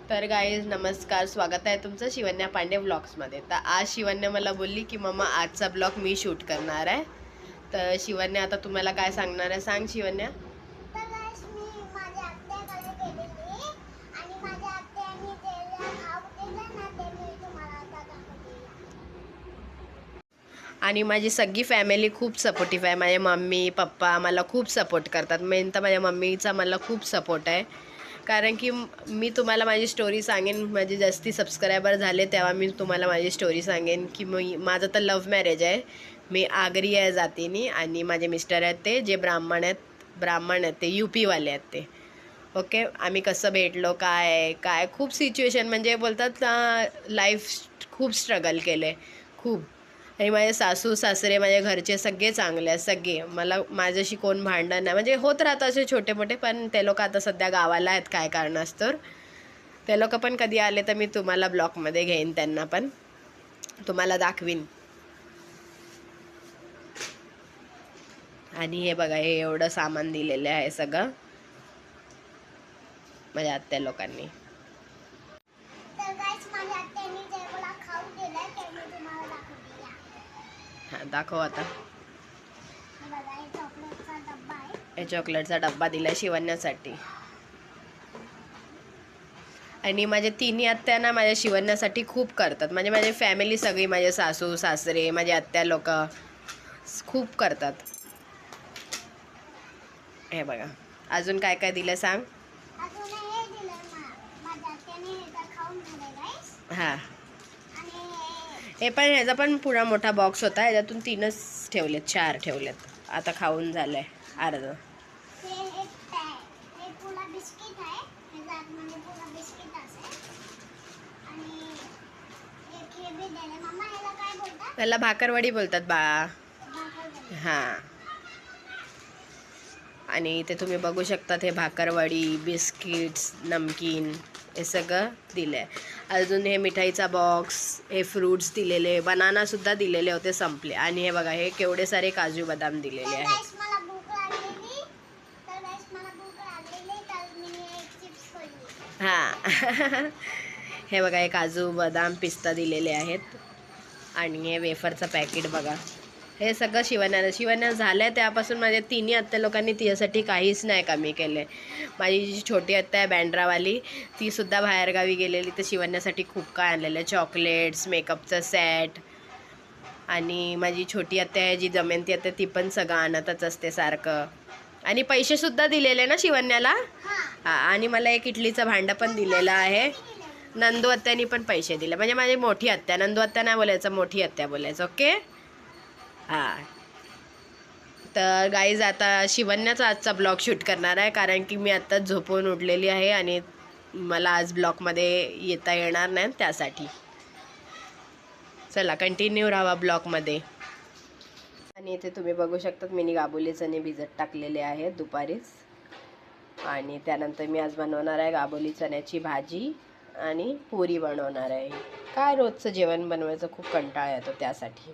तर गाईज नमस्कार, स्वागत आहे तुमचं शिवन्या पांडे व्लॉग्समध्ये. तर आज शिवन्या मला बोलली की मम्मा आजचा ब्लॉग मी शूट करणार आहे. तर शिवन्या आता तुम्हाला काय सांगणार आहे, सांग शिवन्या. आणि माझी सगळी फॅमिली खूप सपोर्टिव्ह आहे. माझे मम्मी पप्पा मला खूप सपोर्ट करतात. मेन तर माझ्या मम्मीचा मला खूप सपोर्ट आहे, कारण की मी तुम्हाला माझी स्टोरी सांगेन. माझे जास्ती सबस्क्रायबर झाले तेव्हा मी तुम्हाला माझी स्टोरी सांगेन की माझं तर लव्ह मॅरेज आहे. मी आगरी आहे जातीनी आणि माझे मिस्टर आहेत ते जे ब्राह्मण आहेत ते UP-वाले आहेत ते. ओके, आम्ही कसं भेटलो, काय काय खूप सिच्युएशन म्हणजे बोलतात लाईफ खूप स्ट्रगल केले खूप. आणि माझे सासू सासरे माझ्या घरचे सगळे चांगले आहेत, सगळे. मला माझ्याशी कोण भांडण नाही, म्हणजे होत राहतं असे छोटे मोठे, पण ते लोक आता सध्या गावाला आहेत काय कारणास्तव. ते लोक पण कधी आले तर मी तुम्हाला ब्लॉगमध्ये घेईन, त्यांना पण तुम्हाला दाखवीन. आणि हे बघा, हे एवढं सामान दिलेलं आहे सगळं माझ्या आत्या लोकांनी. हां, दाखव आता. हे चॉकलेटचा डब्बा दिला शिवण्यासाठी. आणि माझे तिन्ही आत्या ना माझ्या शिवण्यासाठी खूप करतात. म्हणजे माझी फॅमिली सगळी, माझे सासू सासरे माझे आत्या लोक खूप करतात. हे बघा, अजून काय काय दिलं सांग. हां, हे पण ह्याचा पण पुरा मोठा बॉक्स होता, ह्याच्यातून 3च ठेवलेत, 4 ठेवलेत. आता खाऊन झालंय अर्ध. त्याला भाकरवडी बोलतात बाळा. हां, आणि इथे तुम्ही बघू शकतात हे भाकरवडी, बिस्किट्स, नमकीन हे सगळं दिलं आहे. अजून हे मिठाईचा बॉक्स, हे फ्रूट्स दिलेले, बनानासुद्धा दिलेले होते, संपले. आणि हे बघा, हे केवढे सारे काजू बदाम दिलेले आहेत. हां हे बघा, हे काजू बदाम पिस्ता दिलेले आहेत. आणि हे वेफरचं पॅकेट बघा. हे सगळं शिवण्या झालं त्यापासून माझ्या तिन्ही आत्या लोकांनी तिच्यासाठी काहीच नाही कमी केलं. माझी जी छोटी आत्या आहे बँड्रावाली, तीसुद्धा बाहेरगावी गेलेली, तर शिवण्यासाठी खूप काय आणलेलं आहे. चॉकलेट्स, मेकअपचं सेट. आणि माझी छोटी आत्या आहे जी दमयंती आत्या, ती पण सगळं आणतच असते सारखं. आणि पैसेसुद्धा दिलेले ना शिवण्याला. हां, आणि मला एक इडलीचं भांडं पण दिलेलं आहे. नंदू आत्यानी पण पैसे दिले, म्हणजे माझी मोठी आत्या. नंदू आत्या नाही बोलायचं, मोठी आत्या बोलायचं. ओके. हां, तर गाईज आता शिवण्याचा आजचा ब्लॉग शूट करणार आहे, कारण की मी आत्ताच झोपून उठलेली आहे आणि मला आज ब्लॉगमध्ये येता येणार नाही, त्यासाठी. चला कंटिन्यू राहा ब्लॉगमध्ये. आणि इथे तुम्ही बघू शकतात मी गाबोली चणे भिजत टाकलेले आहेत दुपारीच. आणि त्यानंतर मी आज बनवणार आहे गाबोली चण्याची भाजी आणि पुरी बनवणार आहे. काय रोजचं जेवण बनवायचं खूप कंटाळा येतो, त्यासाठी.